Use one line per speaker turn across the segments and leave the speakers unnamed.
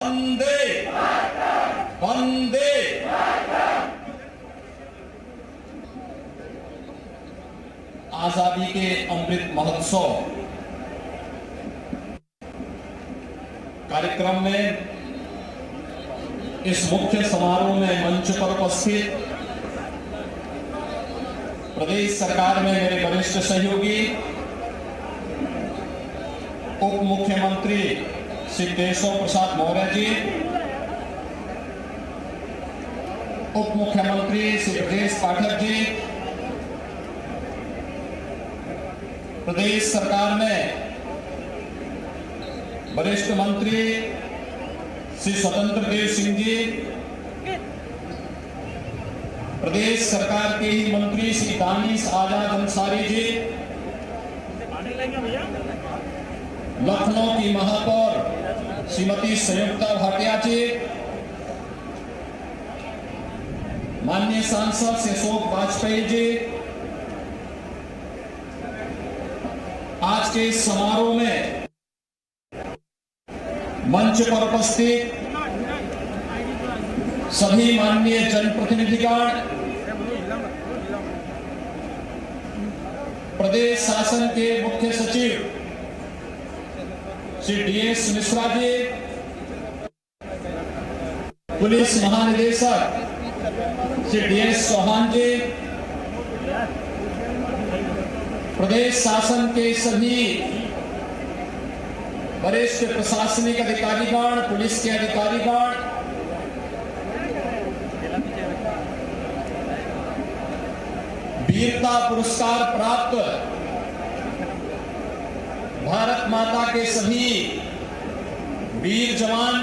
वंदे वंदे। आजादी के अमृत महोत्सव कार्यक्रम में इस मुख्य समारोह में मंच पर उपस्थित प्रदेश सरकार में मेरे वरिष्ठ सहयोगी उप मुख्यमंत्री श्री केशव प्रसाद मौर्य जी, उप मुख्यमंत्री श्री ब्रजेश पाठक जी, प्रदेश सरकार में वरिष्ठ मंत्री श्री स्वतंत्र देव सिंह जी, प्रदेश सरकार के ही मंत्री श्री दानिश आजाद अंसारी जी, लखनऊ की महापौर श्रीमती संयुक्ता भाटिया जी, माननीय सांसद श्री अशोक वाजपेयी जी, आज के इस समारोह में मंच पर उपस्थित सभी माननीय जनप्रतिनिधिगण, प्रदेश शासन के मुख्य सचिव श्री डीएस मिश्रा जी, पुलिस महानिदेशक श्री डीएस चौहान जी, प्रदेश शासन के सभी वरिष्ठ प्रशासनिक अधिकारीगण, पुलिस के अधिकारीगण, वीरता पुरस्कार प्राप्त भारत माता के सभी वीर जवान,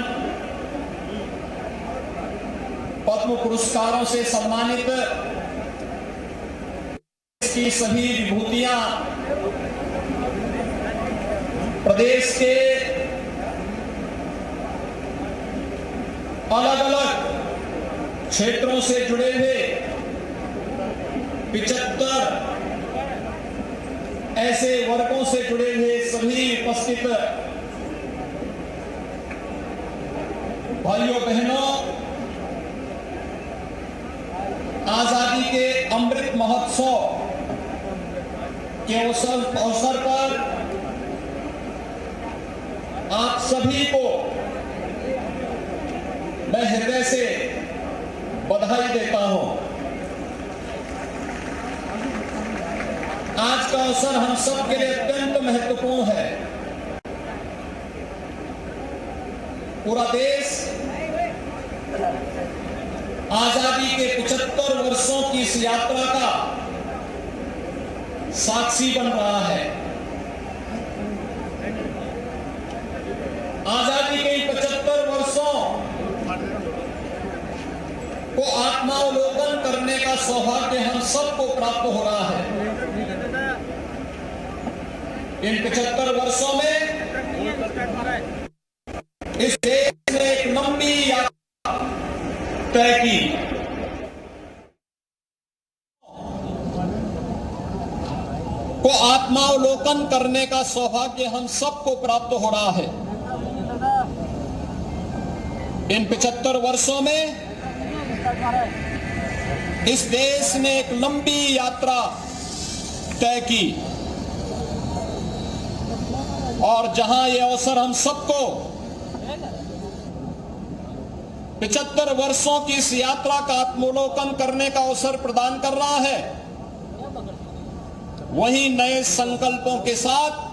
पद्म पुरस्कारों से सम्मानित की सभी विभूतियां, प्रदेश के अलग अलग क्षेत्रों से जुड़े हुए 75 ऐसे वर्गों से जुड़े हुए सभी उपस्थित भाइयों बहनों, आजादी के अमृत महोत्सव के अवसर पर आप सभी को मैं हृदय से बधाई देता हूं। आज का अवसर हम सब के लिए अत्यंत महत्वपूर्ण है। पूरा देश आजादी के 75 वर्षों की इस यात्रा का साक्षी बन रहा है। आजादी के 75 वर्षों को आत्मावलोकन करने का सौभाग्य हम सबको प्राप्त हो रहा है। इन 75 वर्षों में इस देश ने एक लंबी यात्रा तय की। को आत्मावलोकन करने का सौभाग्य हम सबको प्राप्त हो रहा है। इन 75 वर्षों में इस देश ने एक लंबी यात्रा तय की और जहां यह अवसर हम सबको 75 वर्षों की इस यात्रा का आत्मावलोकन करने का अवसर प्रदान कर रहा है, वहीं नए संकल्पों के साथ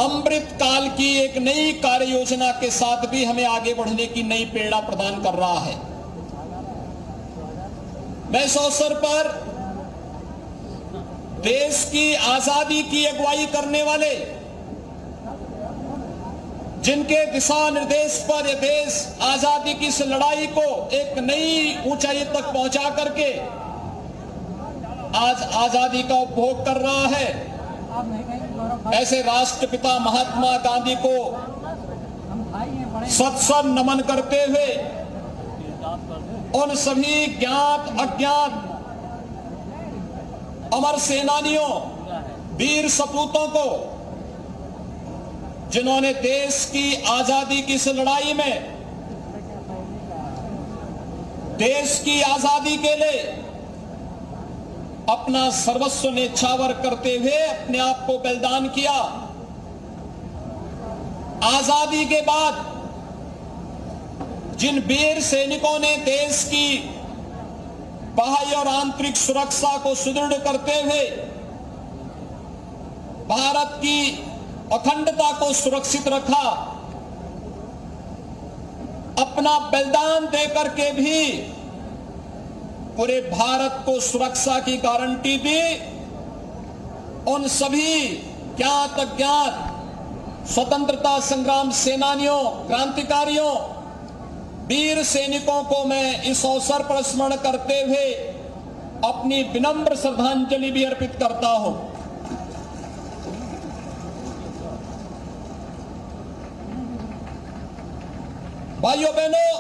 अमृत काल की एक नई कार्य योजना के साथ भी हमें आगे बढ़ने की नई प्रेरणा प्रदान कर रहा है। मैं इस अवसर पर देश की आजादी की अगुवाई करने वाले, जिनके दिशा निर्देश पर यह देश आजादी की इस लड़ाई को एक नई ऊंचाई तक पहुंचा करके आज आजादी का उपभोग कर रहा है, ऐसे राष्ट्रपिता महात्मा गांधी को सत नमन करते हुए उन सभी ज्ञात अज्ञात अमर सेनानियों, वीर सपूतों को जिन्होंने देश की आजादी की इस लड़ाई में, देश की आजादी के लिए अपना सर्वस्व न्यौछावर करते हुए अपने आप को बलिदान किया। आजादी के बाद जिन वीर सैनिकों ने देश की बाह्य और आंतरिक सुरक्षा को सुदृढ़ करते हुए भारत की अखंडता को सुरक्षित रखा, अपना बलिदान देकर के भी पूरे भारत को सुरक्षा की गारंटी दी, उन सभी ज्ञात अज्ञात स्वतंत्रता संग्राम सेनानियों, क्रांतिकारियों, वीर सैनिकों को मैं इस अवसर पर स्मरण करते हुए अपनी विनम्र श्रद्धांजलि भी अर्पित करता हूं। भाइयों बहनों,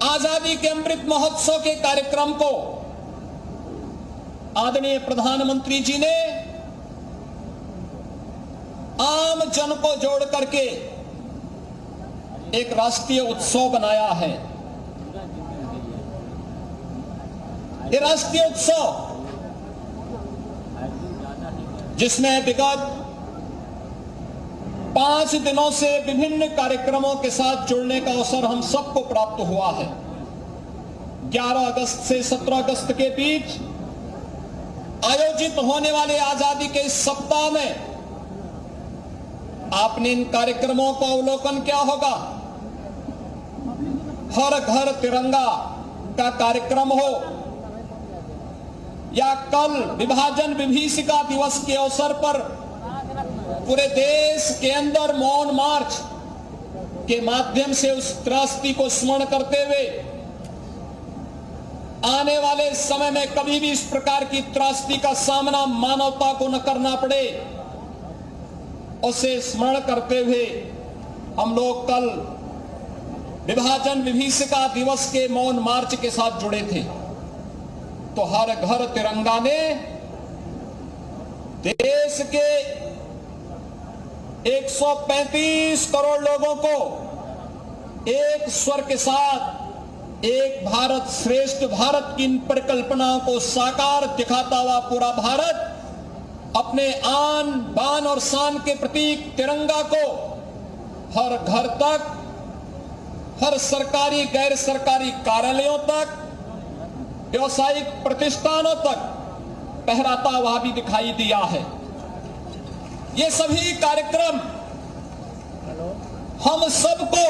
आजादी के अमृत महोत्सव के कार्यक्रम को आदरणीय प्रधानमंत्री जी ने आम जन को जोड़ करके एक राष्ट्रीय उत्सव बनाया है। ये राष्ट्रीय उत्सव जिसमें विगत 5 दिनों से विभिन्न कार्यक्रमों के साथ जुड़ने का अवसर हम सबको प्राप्त हुआ है। 11 अगस्त से 17 अगस्त के बीच आयोजित होने वाले आजादी के इस सप्ताह में आपने इन कार्यक्रमों को अवलोकन किया होगा। हर घर तिरंगा का कार्यक्रम हो या कल विभाजन विभीषिका दिवस के अवसर पर पूरे देश के अंदर मौन मार्च के माध्यम से उस त्रासदी को स्मरण करते हुए आने वाले समय में कभी भी इस प्रकार की त्रासदी का सामना मानवता को न करना पड़े, उसे स्मरण करते हुए हम लोग कल विभाजन विभीषिका दिवस के मौन मार्च के साथ जुड़े थे। तो हर घर तिरंगा ने देश के 135 करोड़ लोगों को एक स्वर के साथ एक भारत श्रेष्ठ भारत की इन परिकल्पनाओं को साकार दिखाता हुआ पूरा भारत अपने आन बान और शान के प्रतीक तिरंगा को हर घर तक, हर सरकारी गैर सरकारी कार्यालयों तक, व्यवसायिक प्रतिष्ठानों तक फहराता हुआ भी दिखाई दिया है। ये सभी कार्यक्रम हम सबको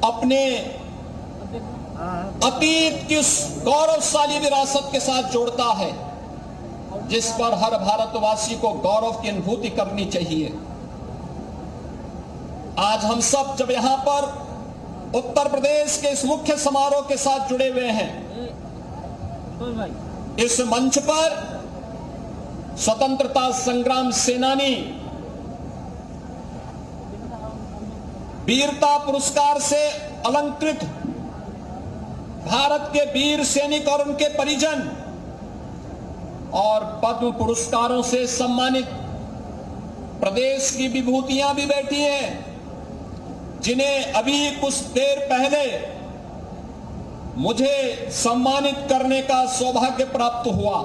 अपने अतीत की उस गौरवशाली विरासत के साथ जोड़ता है जिस पर हर भारतवासी को गौरव की अनुभूति करनी चाहिए। आज हम सब जब यहां पर उत्तर प्रदेश के इस मुख्य समारोह के साथ जुड़े हुए हैं, इस मंच पर स्वतंत्रता संग्राम सेनानी, वीरता पुरस्कार से अलंकृत भारत के वीर सैनिक और उनके परिजन और पद्म पुरस्कारों से सम्मानित प्रदेश की विभूतियां भी बैठी हैं, जिन्हें अभी कुछ देर पहले मुझे सम्मानित करने का सौभाग्य प्राप्त हुआ।